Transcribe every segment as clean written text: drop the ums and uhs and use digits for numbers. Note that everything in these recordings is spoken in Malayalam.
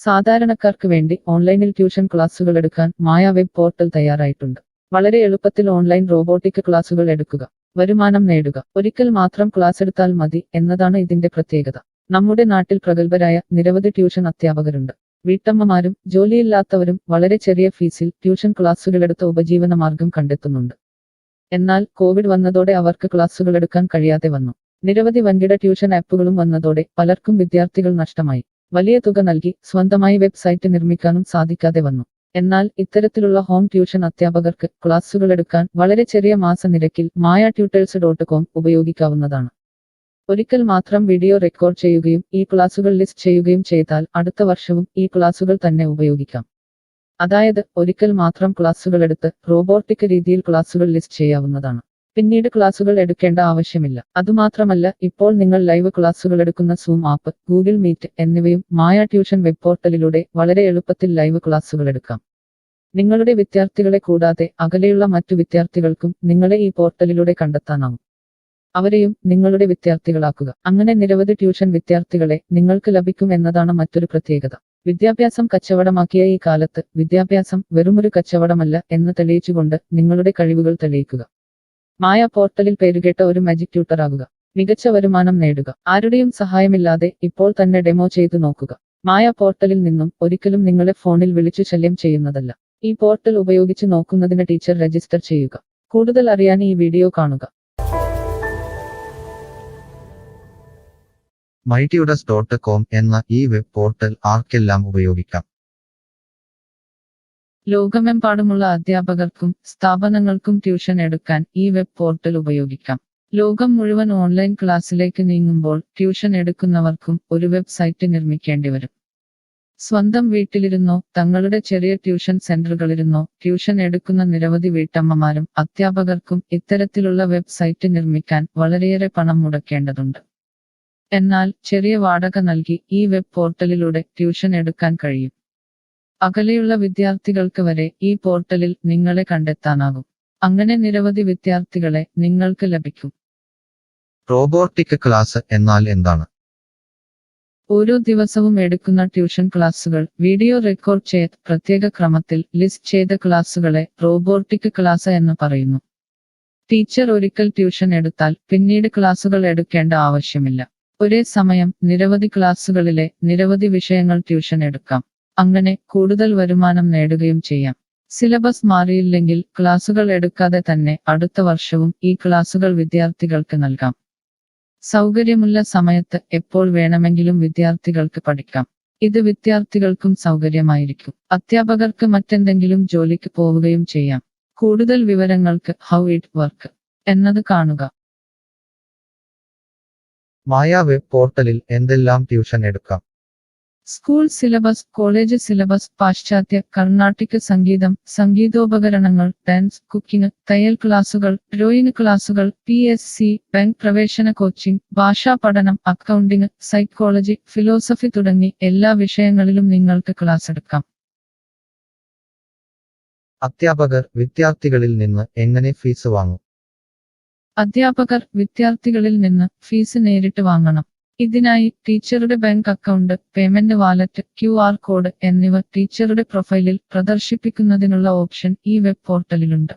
സാധാരണക്കാർക്ക് വേണ്ടി ഓൺലൈനിൽ ട്യൂഷൻ ക്ലാസുകൾ എടുക്കാൻ മായ വെബ് പോർട്ടൽ തയ്യാറായിട്ടുണ്ട്. വളരെ എളുപ്പത്തിൽ ഓൺലൈൻ റോബോട്ടിക് ക്ലാസുകൾ എടുക്കുക, വരുമാനം നേടുക. ഒരിക്കൽ മാത്രം ക്ലാസ് എടുത്താൽ മതി എന്നതാണ് ഇതിന്റെ പ്രത്യേകത. നമ്മുടെ നാട്ടിൽ പ്രഗത്ഭരായ നിരവധി ട്യൂഷൻ അധ്യാപകരുണ്ട്. വീട്ടമ്മമാരും ജോലിയില്ലാത്തവരും വളരെ ചെറിയ ഫീസിൽ ട്യൂഷൻ ക്ലാസുകളെടുത്ത് ഉപജീവന മാർഗം കണ്ടെത്തുന്നുണ്ട്. എന്നാൽ കോവിഡ് വന്നതോടെ അവർക്ക് ക്ലാസുകൾ എടുക്കാൻ കഴിയാതെ വന്നു. നിരവധി വൻകിട ട്യൂഷൻ ആപ്പുകളും വന്നതോടെ പലർക്കും വിദ്യാർത്ഥികൾ നഷ്ടമായി. വലിയ തുക നൽകി സ്വന്തമായി വെബ്സൈറ്റ് നിർമ്മിക്കാനും സാധിക്കാതെ വന്നു. എന്നാൽ ഇത്തരത്തിലുള്ള ഹോം ട്യൂഷൻ അധ്യാപകർക്ക് ക്ലാസുകൾ എടുക്കാൻ വളരെ ചെറിയ മാസ നിരക്കിൽ mayatutors.com ഉപയോഗിക്കാവുന്നതാണ്. ഒരിക്കൽ മാത്രം വീഡിയോ റെക്കോർഡ് ചെയ്യുകയും ഈ ക്ലാസുകൾ ലിസ്റ്റ് ചെയ്യുകയും ചെയ്താൽ അടുത്ത വർഷവും ഈ ക്ലാസുകൾ തന്നെ ഉപയോഗിക്കാം. അതായത് ഒരിക്കൽ മാത്രം ക്ലാസുകൾ എടുത്ത് റോബോട്ടിക് രീതിയിൽ ക്ലാസുകൾ ലിസ്റ്റ് ചെയ്യാവുന്നതാണ്. പിന്നീട് ക്ലാസുകൾ എടുക്കേണ്ട ആവശ്യമില്ല. അതുമാത്രമല്ല, ഇപ്പോൾ നിങ്ങൾ ലൈവ് ക്ലാസുകൾ എടുക്കുന്ന സൂം ആപ്പ്, ഗൂഗിൾ മീറ്റ് എന്നിവയും മായ ട്യൂഷൻ വെബ് പോർട്ടലിലൂടെ വളരെ എളുപ്പത്തിൽ ലൈവ് ക്ലാസുകൾ എടുക്കാം. നിങ്ങളുടെ വിദ്യാർത്ഥികളെ കൂടാതെ അകലെയുള്ള മറ്റു വിദ്യാർത്ഥികൾക്കും നിങ്ങളെ ഈ പോർട്ടലിലൂടെ കണ്ടെത്താനാവും. അവരെയും നിങ്ങളുടെ വിദ്യാർത്ഥികളാക്കുക. അങ്ങനെ നിരവധി ട്യൂഷൻ വിദ്യാർത്ഥികളെ നിങ്ങൾക്ക് ലഭിക്കും എന്നതാണ് മറ്റൊരു പ്രത്യേകത. വിദ്യാഭ്യാസം കച്ചവടമാക്കിയ ഈ കാലത്ത് വിദ്യാഭ്യാസം വെറുമൊരു കച്ചവടമല്ല എന്ന് തെളിയിച്ചുകൊണ്ട് നിങ്ങളുടെ കഴിവുകൾ തെളിയിക്കുക. മായ പോർട്ടലിൽ പേരുകേട്ട ഒരു മാജിക് ട്യൂട്ടർ ആകുക. മികച്ച വരുമാനം നേടുക. ആരുടെയും സഹായമില്ലാതെ ഇപ്പോൾ തന്നെ ഡെമോ ചെയ്തു നോക്കുക. മായ പോർട്ടലിൽ നിന്നും ഒരിക്കലും നിങ്ങളെ ഫോണിൽ വിളിച്ചു ശല്യം ചെയ്യുന്നതല്ല. ഈ പോർട്ടൽ ഉപയോഗിച്ച് നോക്കുന്നതിന് ടീച്ചർ രജിസ്റ്റർ ചെയ്യുക. കൂടുതൽ അറിയാൻ ഈ വീഡിയോ കാണുക. mytutors.com എന്ന ഈ വെബ് പോർട്ടൽ ആർക്കെല്ലാം ഉപയോഗിക്കാം? ലോകമെമ്പാടുമുള്ള അധ്യാപകർക്കും സ്ഥാപനങ്ങൾക്കും ട്യൂഷൻ എടുക്കാൻ ഈ വെബ് പോർട്ടൽ ഉപയോഗിക്കാം. ലോകം മുഴുവൻ ഓൺലൈൻ ക്ലാസ്സിലേക്ക് നീങ്ങുമ്പോൾ ട്യൂഷൻ എടുക്കുന്നവർക്കും ഒരു വെബ്സൈറ്റ് നിർമ്മിക്കേണ്ടി വരും. സ്വന്തം വീട്ടിലിരുന്നോ തങ്ങളുടെ ചെറിയ ട്യൂഷൻ സെന്ററുകളിലിരുന്നോ ട്യൂഷൻ എടുക്കുന്ന നിരവധി വീട്ടമ്മമാരും അധ്യാപകർക്കും ഇത്തരത്തിലുള്ള വെബ്സൈറ്റ് നിർമ്മിക്കാൻ വളരെയേറെ പണം മുടക്കേണ്ടതുണ്ട്. എന്നാൽ ചെറിയ വാടക നൽകി ഈ വെബ് പോർട്ടലിലൂടെ ട്യൂഷൻ എടുക്കാൻ കഴിയും. അകലെയുള്ള വിദ്യാർത്ഥികൾക്ക് വരെ ഈ പോർട്ടലിൽ നിങ്ങളെ കണ്ടെത്താനാകും. അങ്ങനെ നിരവധി വിദ്യാർത്ഥികളെ നിങ്ങൾക്ക് ലഭിക്കും. റോബോട്ടിക് ക്ലാസ് എന്നാൽ എന്താണ്? ഓരോ ദിവസവും എടുക്കുന്ന ട്യൂഷൻ ക്ലാസുകൾ വീഡിയോ റെക്കോർഡ് ചെയ്ത് പ്രത്യേക ക്രമത്തിൽ ലിസ്റ്റ് ചെയ്ത ക്ലാസുകളെ റോബോട്ടിക് ക്ലാസ് എന്ന് പറയുന്നു. ടീച്ചർ ഒരിക്കൽ ട്യൂഷൻ എടുത്താൽ പിന്നീട് ക്ലാസുകൾ എടുക്കേണ്ട ആവശ്യമില്ല. ഒരേ സമയം നിരവധി ക്ലാസുകളിലെ നിരവധി വിഷയങ്ങൾ ട്യൂഷൻ എടുക്കാം. അങ്ങനെ കൂടുതൽ വരുമാനം നേടുകയും ചെയ്യാം. സിലബസ് മാറിയില്ലെങ്കിൽ ക്ലാസുകൾ എടുക്കാതെ തന്നെ അടുത്ത വർഷവും ഈ ക്ലാസുകൾ വിദ്യാർത്ഥികൾക്ക് നൽകാം. സൗകര്യമുള്ള സമയത്ത് എപ്പോൾ വേണമെങ്കിലും വിദ്യാർത്ഥികൾക്ക് പഠിക്കാം. ഇത് വിദ്യാർത്ഥികൾക്കും സൗകര്യമായിരിക്കും. അധ്യാപകർക്ക് മറ്റെന്തെങ്കിലും ജോലിക്ക് പോവുകയും ചെയ്യാം. കൂടുതൽ വിവരങ്ങൾക്ക് ഹൗ ഇറ്റ് വർക്ക് എന്നത് കാണുക. മായ വെബ് പോർട്ടലിൽ എന്തെല്ലാം ട്യൂഷൻ എടുക്കാം? സ്കൂൾ സിലബസ്, കോളേജ് സിലബസ്, പാശ്ചാത്യ, കർണാട്ടിക് സംഗീതം, സംഗീതോപകരണങ്ങൾ, ഡാൻസ്, കുക്കിംഗ്, തയ്യൽ ക്ലാസുകൾ, ഡ്രോയിങ് ക്ലാസുകൾ, PSC, ബാങ്ക് പ്രവേശന കോച്ചിംഗ്, ഭാഷാ പഠനം, അക്കൗണ്ടിംഗ്, സൈക്കോളജി, ഫിലോസഫി തുടങ്ങി എല്ലാ വിഷയങ്ങളിലും നിങ്ങൾക്ക് ക്ലാസ് എടുക്കാം. അധ്യാപകർ വിദ്യാർത്ഥികളിൽ നിന്ന് എങ്ങനെ ഫീസ് വാങ്ങും? അധ്യാപകർ വിദ്യാർത്ഥികളിൽ നിന്ന് ഫീസ് നേരിട്ട് വാങ്ങണം. ഇതിനായി ടീച്ചറുടെ bank account, payment wallet, QR code എന്നിവ ടീച്ചറുടെ പ്രൊഫൈലിൽ പ്രദർശിപ്പിക്കുന്നതിനുള്ള ഓപ്ഷൻ ഈ വെബ് പോർട്ടലിലുണ്ട്.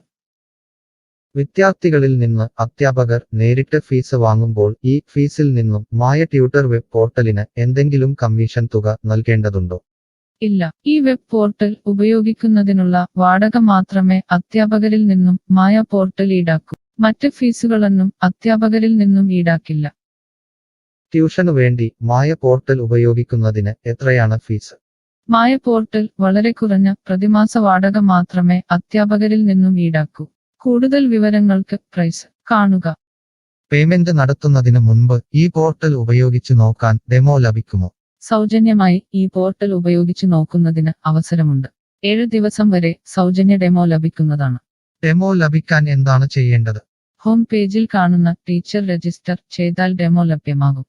വിദ്യാർത്ഥികളിൽ നിന്ന് അധ്യാപകർ നേരിട്ട് ഫീസ് വാങ്ങുമ്പോൾ ഈ ഫീസിൽ നിന്നും മായ ട്യൂട്ടർ വെബ് പോർട്ടലിന് എന്തെങ്കിലും കമ്മീഷൻ തുക നൽകേണ്ടതുണ്ടോ? ഇല്ല. ഈ വെബ് പോർട്ടൽ ഉപയോഗിക്കുന്നതിനുള്ള വാടക മാത്രമേ അധ്യാപകരിൽ നിന്നും മായ പോർട്ടൽ ഈടാക്കൂ. മറ്റ് ഫീസുകളൊന്നും അധ്യാപകരിൽ നിന്നും ഈടാക്കില്ല. ട്യൂഷനു വേണ്ടി മായ പോർട്ടൽ ഉപയോഗിക്കുന്നതിന് എത്രയാണ് ഫീസ്? മായ പോർട്ടൽ വളരെ കുറഞ്ഞ പ്രതിമാസ വാടക മാത്രമേ അധ്യാപകരിൽ നിന്നും ഈടാക്കൂ. കൂടുതൽ വിവരങ്ങൾക്ക് പ്രൈസ് കാണുക. പേയ്മെന്റ് നടത്തുന്നതിന് മുൻപ് ഈ പോർട്ടൽ ഉപയോഗിച്ചു നോക്കാൻ ഡെമോ ലഭിക്കുമോ? സൗജന്യമായി ഈ പോർട്ടൽ ഉപയോഗിച്ചു നോക്കുന്നതിന് അവസരമുണ്ട്. 7 ദിവസം വരെ സൗജന്യ ഡെമോ ലഭിക്കുന്നതാണ്. ഡെമോ ലഭിക്കാൻ എന്താണ് ചെയ്യേണ്ടത്? ഹോം പേജിൽ കാണുന്ന ടീച്ചർ രജിസ്റ്റർ ചെയ്താൽ ഡെമോ ലഭ്യമാകും.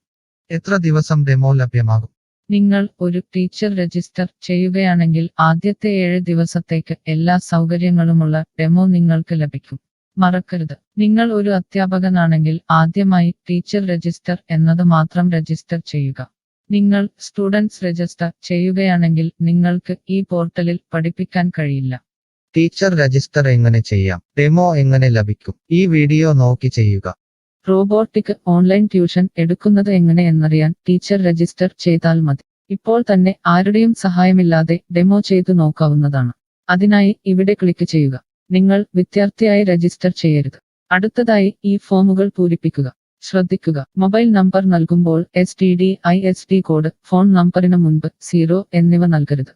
എത്ര ദിവസം ഡെമോ ലഭ്യമാകും? നിങ്ങൾ ഒരു ടീച്ചർ രജിസ്റ്റർ ചെയ്യുകയാണെങ്കിൽ ആദ്യത്തെ 7 ദിവസത്തേക്ക് എല്ലാ സൗകര്യങ്ങളുമുള്ള ഡെമോ നിങ്ങൾക്ക് ലഭിക്കും. മറക്കരുത്, നിങ്ങൾ ഒരു അധ്യാപകനാണെങ്കിൽ ആദ്യമായി ടീച്ചർ രജിസ്റ്റർ എന്നത് മാത്രം രജിസ്റ്റർ ചെയ്യുക. നിങ്ങൾ സ്റ്റുഡൻസ് രജിസ്റ്റർ ചെയ്യുകയാണെങ്കിൽ നിങ്ങൾക്ക് ഈ പോർട്ടലിൽ പഠിപ്പിക്കാൻ കഴിയില്ല. ടീച്ചർ രജിസ്റ്റർ എങ്ങനെ ചെയ്യാം? ഡെമോ എങ്ങനെ ലഭിക്കും? ഈ വീഡിയോ നോക്കി ചെയ്യുക. റോബോട്ടിക് ഓൺലൈൻ ട്യൂഷൻ എടുക്കുന്നത് എങ്ങനെ എന്നറിയാൻ ടീച്ചർ രജിസ്റ്റർ ചെയ്താൽ മതി. ഇപ്പോൾ തന്നെ ആരുടെയും സഹായമില്ലാതെ ഡെമോ ചെയ്തു നോക്കാവുന്നതാണ്. അതിനായി ഇവിടെ ക്ലിക്ക് ചെയ്യുക. നിങ്ങൾ വിദ്യാർത്ഥിയായി രജിസ്റ്റർ ചെയ്യരുത്. അടുത്തതായി ഈ ഫോമുകൾ പൂരിപ്പിക്കുക. ശ്രദ്ധിക്കുക, മൊബൈൽ നമ്പർ നൽകുമ്പോൾ STD/ISD കോഡ്, ഫോൺ നമ്പറിന് മുൻപ് 0 എന്നിവ നൽകരുത്.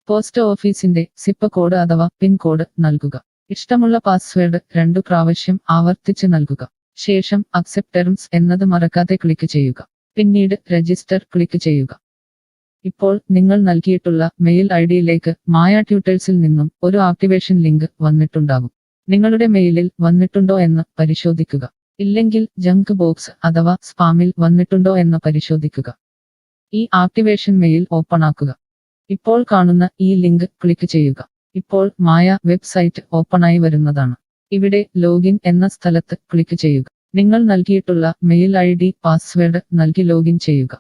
പോസ്റ്റ് ഓഫീസിന്റെ സിപ്പ് കോഡ് അഥവാ പിൻ കോഡ് നൽകുക. ഇഷ്ടമുള്ള പാസ്വേഡ് 2 പ്രാവശ്യം ആവർത്തിച്ച് നൽകുക. ശേഷം അക്സെപ്റ്റ് ടേംസ് എന്നത് മറക്കാതെ ക്ലിക്ക് ചെയ്യുക. പിന്നീട് രജിസ്റ്റർ ക്ലിക്ക് ചെയ്യുക. ഇപ്പോൾ നിങ്ങൾ നൽകിയിട്ടുള്ള മെയിൽ ഐഡിയിലേക്ക് മായ ട്യൂട്ടേഴ്സിൽ നിന്നും ഒരു ആക്ടിവേഷൻ ലിങ്ക് വന്നിട്ടുണ്ടാകും. നിങ്ങളുടെ മെയിലിൽ വന്നിട്ടുണ്ടോ എന്ന് പരിശോധിക്കുക. ഇല്ലെങ്കിൽ ജങ്ക് ബോക്സ് അഥവാ സ്പാമിൽ വന്നിട്ടുണ്ടോ എന്ന് പരിശോധിക്കുക. ഈ ആക്ടിവേഷൻ മെയിൽ ഓപ്പൺ ആക്കുക. ഇപ്പോൾ കാണുന്ന ഈ ലിങ്ക് ക്ലിക്ക് ചെയ്യുക. ഇപ്പോൾ മായ വെബ്സൈറ്റ് ഓപ്പണായി വരുന്നതാണ്. ഇവിടെ ലോഗിൻ എന്ന സ്ഥലത്ത് ക്ലിക്ക് ചെയ്യുക. നിങ്ങൾ നൽകിയിട്ടുള്ള മെയിൽ ID, പാസ്വേഡ് നൽകി ലോഗിൻ ചെയ്യുക.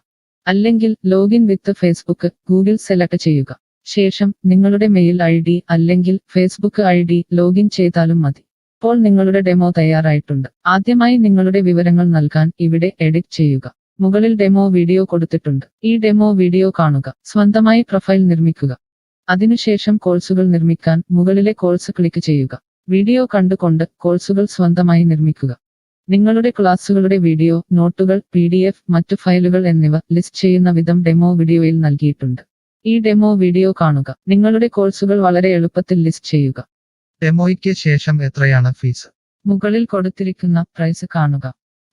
അല്ലെങ്കിൽ ലോഗിൻ വിത്ത് ഫേസ്ബുക്ക്, ഗൂഗിൾ സെലക്ട് ചെയ്യുക. ശേഷം നിങ്ങളുടെ മെയിൽ ID അല്ലെങ്കിൽ ഫേസ്ബുക്ക് ID ലോഗിൻ ചെയ്താലും മതി. ഇപ്പോൾ നിങ്ങളുടെ ഡെമോ തയ്യാറായിട്ടുണ്ട്. ആദ്യമായി നിങ്ങളുടെ വിവരങ്ങൾ നൽകാൻ ഇവിടെ എഡിറ്റ് ചെയ്യുക. മുകളിൽ ഡെമോ വീഡിയോ കൊടുത്തിട്ടുണ്ട്. ഈ ഡെമോ വീഡിയോ കാണുക. സ്വന്തമായി പ്രൊഫൈൽ നിർമ്മിക്കുക. അതിനുശേഷം കോഴ്സുകൾ നിർമ്മിക്കാൻ മുകളിലെ കോഴ്സ് ക്ലിക്ക് ചെയ്യുക. വീഡിയോ കണ്ടുകൊണ്ട് കോഴ്സുകൾ സ്വന്തമായി നിർമ്മിക്കുക. നിങ്ങളുടെ ക്ലാസുകളുടെ വീഡിയോ, നോട്ടുകൾ, PDF, മറ്റു ഫയലുകൾ എന്നിവ ലിസ്റ്റ് ചെയ്യുന്ന വിധം ഡെമോ വീഡിയോയിൽ നൽകിയിട്ടുണ്ട്. ഈ ഡെമോ വീഡിയോ കാണുക. നിങ്ങളുടെ കോഴ്സുകൾ വളരെ എളുപ്പത്തിൽ ലിസ്റ്റ് ചെയ്യുക. ഡെമോയ്ക്ക് ശേഷം എത്രയാണ് ഫീസ്? മുകളിൽ കൊടുത്തിരിക്കുന്ന പ്രൈസ് കാണുക.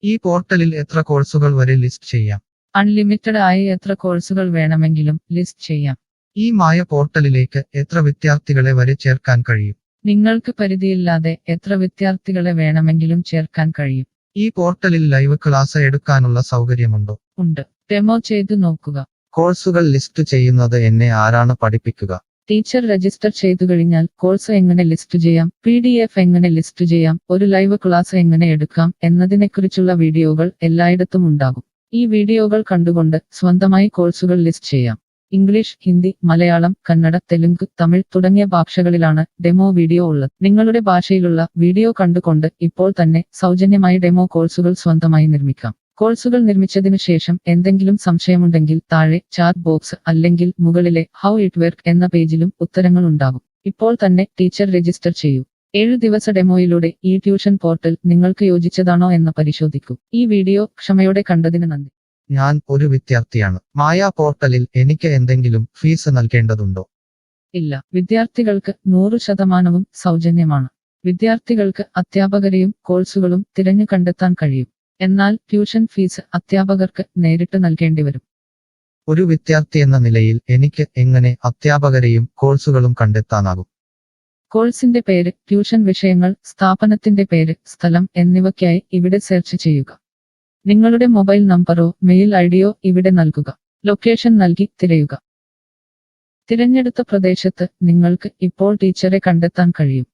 ഈ പോർട്ടലിൽ എത്ര കോഴ്സുകൾ വരെ ലിസ്റ്റ് ചെയ്യാം? അൺലിമിറ്റഡ് ആയി എത്ര കോഴ്സുകൾ വേണമെങ്കിലും ലിസ്റ്റ് ചെയ്യാം. ഈ മായ പോർട്ടലിലേക്ക് എത്ര വിദ്യാർത്ഥികളെ വരെ ചേർക്കാൻ കഴിയും? നിങ്ങൾക്ക് പരിധിയില്ലാതെ എത്ര വിദ്യാർത്ഥികളെ വേണമെങ്കിലും ചേർക്കാൻ കഴിയും. ഈ പോർട്ടലിൽ ലൈവ് ക്ലാസ് എടുക്കാനുള്ള സൗകര്യമുണ്ടോ? ഉണ്ട്. ഡെമോ ചെയ്തു നോക്കുക. കോഴ്സുകൾ ലിസ്റ്റ് ചെയ്യുന്നത് എന്നെ ആരാണ് പഠിപ്പിക്കുക? ടീച്ചർ രജിസ്റ്റർ ചെയ്തു കഴിഞ്ഞാൽ കോഴ്സ് എങ്ങനെ ലിസ്റ്റ് ചെയ്യാം, PDF എങ്ങനെ ലിസ്റ്റ് ചെയ്യാം, ഒരു ലൈവ് ക്ലാസ് എങ്ങനെ എടുക്കാം എന്നതിനെക്കുറിച്ചുള്ള വീഡിയോകൾ എല്ലായിടത്തും ഉണ്ടാകും. ഈ വീഡിയോകൾ കണ്ടുകൊണ്ട് സ്വന്തമായി കോഴ്സുകൾ ലിസ്റ്റ് ചെയ്യാം. ഇംഗ്ലീഷ്, ഹിന്ദി, മലയാളം, കന്നഡ, തെലുങ്ക്, തമിഴ് തുടങ്ങിയ ഭാഷകളിലാണ് ഡെമോ വീഡിയോ ഉള്ളത്. നിങ്ങളുടെ ഭാഷയിലുള്ള വീഡിയോ കണ്ടുകൊണ്ട് ഇപ്പോൾ തന്നെ സൗജന്യമായി ഡെമോ കോഴ്സുകൾ സ്വന്തമായി നിർമ്മിക്കാം. കോഴ്സുകൾ നിർമ്മിച്ചതിനു ശേഷം എന്തെങ്കിലും സംശയമുണ്ടെങ്കിൽ താഴെ ചാറ്റ് ബോക്സ് അല്ലെങ്കിൽ മുകളിലെ ഹൗ ഇറ്റ് വർക്ക് എന്ന പേജിലും ഉത്തരങ്ങൾ ഉണ്ടാകും. ഇപ്പോൾ തന്നെ ടീച്ചർ രജിസ്റ്റർ ചെയ്യൂ. 7 ദിവസ ഡെമോയിലൂടെ ഈ ട്യൂഷൻ പോർട്ടൽ നിങ്ങൾക്ക് യോജിച്ചതാണോ എന്ന് പരിശോധിക്കൂ. ഈ വീഡിയോ ക്ഷമയോടെ കണ്ടതിന് നന്ദി. ഞാൻ ഒരു വിദ്യാർത്ഥിയാണ്. മായ പോർട്ടലിൽ എനിക്ക് എന്തെങ്കിലും ഫീസ് നൽകേണ്ടതുണ്ടോ? ഇല്ല. വിദ്യാർത്ഥികൾക്ക് 100% സൗജന്യമാണ്. വിദ്യാർത്ഥികൾക്ക് അധ്യാപകരെയും കോഴ്സുകളും തിരഞ്ഞു കണ്ടെത്താൻ കഴിയും. എന്നാൽ ട്യൂഷൻ ഫീസ് അധ്യാപകർക്ക് നേരിട്ട് നൽകേണ്ടി വരും. ഒരു വിദ്യാർത്ഥി എന്ന നിലയിൽ എനിക്ക് എങ്ങനെ അധ്യാപകരെയും കോഴ്സുകളും കണ്ടെത്താനാകും? കോഴ്സിന്റെ പേര്, ട്യൂഷൻ വിഷയങ്ങൾ, സ്ഥാപനത്തിന്റെ പേര്, സ്ഥലം എന്നിവയ്ക്കായി ഇവിടെ സെർച്ച് ചെയ്യുക. നിങ്ങളുടെ മൊബൈൽ നമ്പറോ മെയിൽ ഐഡിയോ ഇവിടെ നൽകുക. ലൊക്കേഷൻ നൽകി തിരയുക. തിരഞ്ഞെടുത്ത പ്രദേശത്ത് നിങ്ങൾക്ക് ഇപ്പോൾ ടീച്ചറെ കണ്ടെത്താൻ കഴിയും.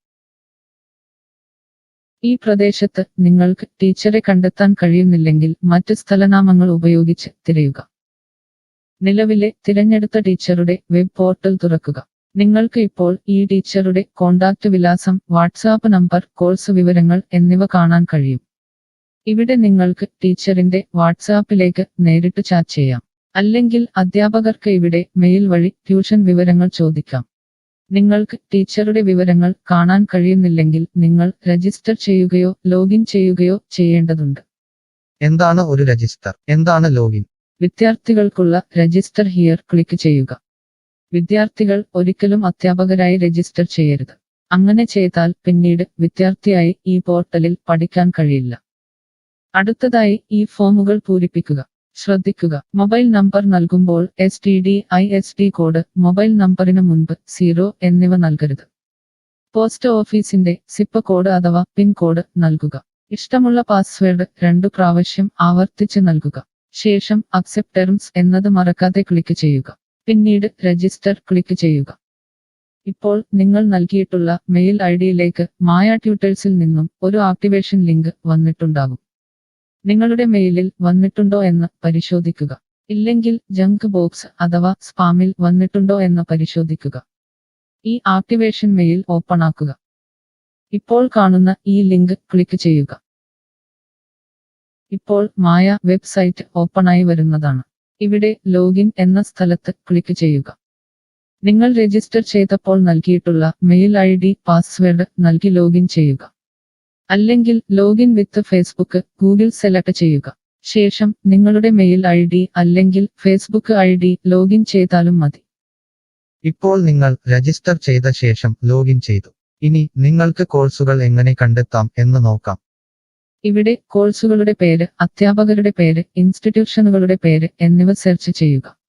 ഈ പ്രദേശത്ത് നിങ്ങൾക്ക് ടീച്ചറെ കണ്ടെത്താൻ കഴിയുന്നില്ലെങ്കിൽ മറ്റ് സ്ഥലനാമങ്ങൾ ഉപയോഗിച്ച് തിരയുക. നിലവിലെ തിരഞ്ഞെടുത്ത ടീച്ചറുടെ വെബ് പോർട്ടൽ തുറക്കുക. നിങ്ങൾക്ക് ഇപ്പോൾ ഈ ടീച്ചറുടെ കോൺടാക്റ്റ് വിലാസം, വാട്സാപ്പ് നമ്പർ, കോഴ്സ് വിവരങ്ങൾ എന്നിവ കാണാൻ കഴിയും. ഇവിടെ നിങ്ങൾക്ക് ടീച്ചറിന്റെ വാട്സാപ്പിലേക്ക് നേരിട്ട് ചാറ്റ് ചെയ്യാം. അല്ലെങ്കിൽ അധ്യാപകർക്ക് ഇവിടെ മെയിൽ വഴി ട്യൂഷൻ വിവരങ്ങൾ ചോദിക്കാം. നിങ്ങൾക്ക് ടീച്ചറുടെ വിവരങ്ങൾ കാണാൻ കഴിയുന്നില്ലെങ്കിൽ നിങ്ങൾ രജിസ്റ്റർ ചെയ്യുകയോ ലോഗിൻ ചെയ്യുകയോ ചെയ്യേണ്ടതുണ്ട്. എന്താണ് ഒരു രജിസ്റ്റർ? എന്താണ് ലോഗിൻ? വിദ്യാർത്ഥികൾക്കുള്ള രജിസ്റ്റർ ഹിയർ ക്ലിക്ക് ചെയ്യുക. വിദ്യാർത്ഥികൾ ഒരിക്കലും അധ്യാപകരായി രജിസ്റ്റർ ചെയ്യരുത്. അങ്ങനെ ചെയ്താൽ പിന്നീട് വിദ്യാർത്ഥിയായി ഈ പോർട്ടലിൽ പഠിക്കാൻ കഴിയില്ല. അടുത്തതായി ഈ ഫോമുകൾ പൂരിപ്പിക്കുക. ശ്രദ്ധിക്കുക, മൊബൈൽ നമ്പർ നൽകുമ്പോൾ STD/ISD കോഡ്, മൊബൈൽ നമ്പറിന് മുൻപ് 0 എന്നിവ നൽകരുത്. പോസ്റ്റ് ഓഫീസിന്റെ സിപ്പ് കോഡ് അഥവാ പിൻ കോഡ് നൽകുക. ഇഷ്ടമുള്ള പാസ്വേഡ് 2 പ്രാവശ്യം ആവർത്തിച്ച് നൽകുക. ശേഷം അക്സെപ്റ്റ് ടേംസ് എന്നത് മറക്കാതെ ക്ലിക്ക് ചെയ്യുക. പിന്നീട് രജിസ്റ്റർ ക്ലിക്ക് ചെയ്യുക. ഇപ്പോൾ നിങ്ങൾ നൽകിയിട്ടുള്ള മെയിൽ ഐഡിയിലേക്ക് മായ ട്യൂട്ടേഴ്സിൽ നിന്നും ഒരു ആക്ടിവേഷൻ ലിങ്ക് വന്നിട്ടുണ്ടാകും. നിങ്ങളുടെ മെയിലിൽ വന്നിട്ടുണ്ടോ എന്ന് പരിശോധിക്കുക. ഇല്ലെങ്കിൽ ജങ്ക് ബോക്സ് അഥവാ സ്പാമിൽ വന്നിട്ടുണ്ടോ എന്ന് പരിശോധിക്കുക. ഈ ആക്ടിവേഷൻ മെയിൽ ഓപ്പൺ ആക്കുക. ഇപ്പോൾ കാണുന്ന ഈ ലിങ്ക് ക്ലിക്ക് ചെയ്യുക. ഇപ്പോൾ മായ വെബ്സൈറ്റ് ഓപ്പണായി വരുന്നതാണ്. ഇവിടെ ലോഗിൻ എന്ന സ്ഥലത്ത് ക്ലിക്ക് ചെയ്യുക. നിങ്ങൾ രജിസ്റ്റർ ചെയ്തപ്പോൾ നൽകിയിട്ടുള്ള മെയിൽ ID പാസ്വേഡ് നൽകി ലോഗിൻ ചെയ്യുക. അല്ലെങ്കിൽ ലോഗിൻ വിത്ത് ഫേസ്ബുക്ക് ഗൂഗിൾ സെലക്ട് ചെയ്യുക. ശേഷം നിങ്ങളുടെ മെയിൽ ID അല്ലെങ്കിൽ ഫേസ്ബുക്ക് ID ലോഗിൻ ചെയ്താലും മതി. ഇപ്പോൾ നിങ്ങൾ രജിസ്റ്റർ ചെയ്ത ശേഷം ലോഗിൻ ചെയ്തു. ഇനി നിങ്ങൾക്ക് കോഴ്സുകൾ എങ്ങനെ കണ്ടെത്താം എന്ന് നോക്കാം. ഇവിടെ കോഴ്സുകളുടെ പേര്, അധ്യാപകരുടെ പേര്, ഇൻസ്റ്റിറ്റ്യൂഷനുകളുടെ പേര് എന്നിവ സെർച്ച് ചെയ്യുക.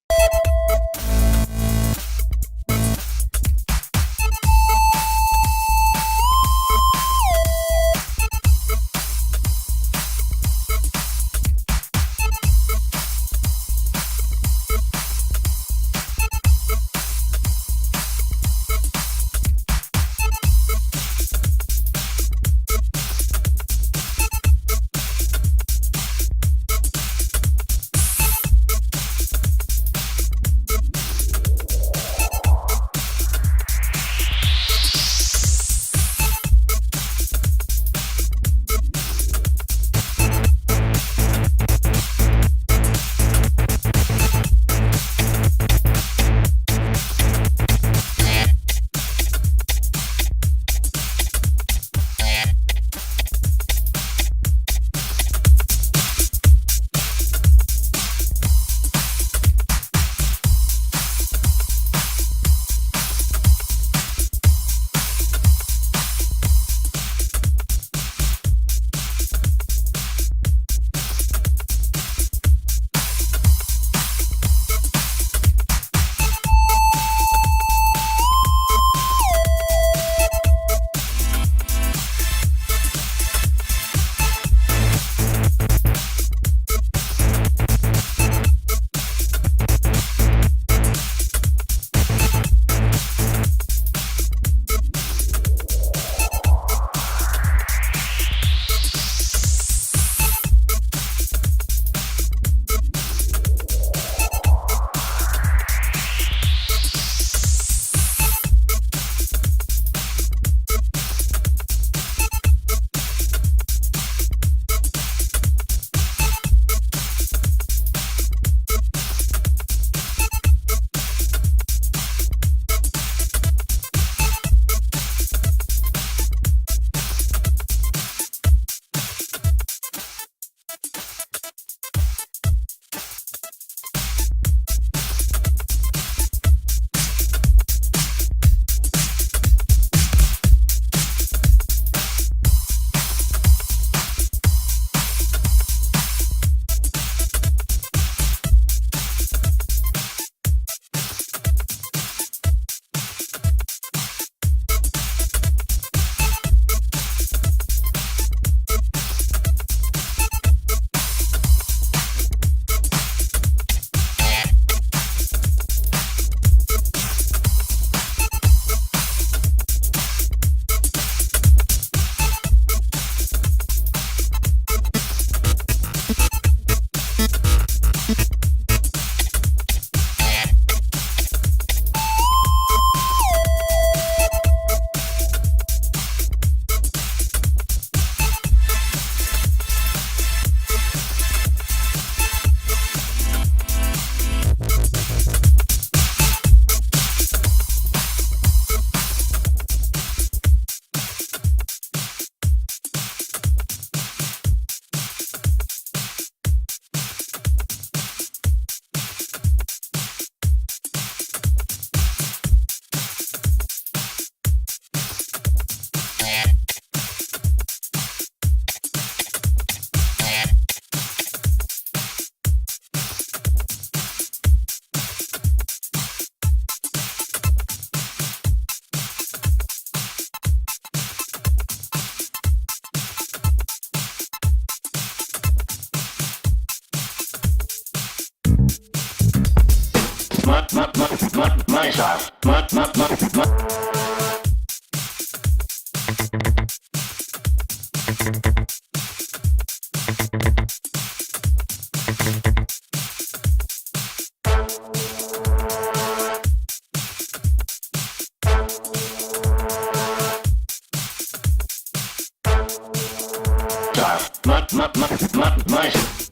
Mush.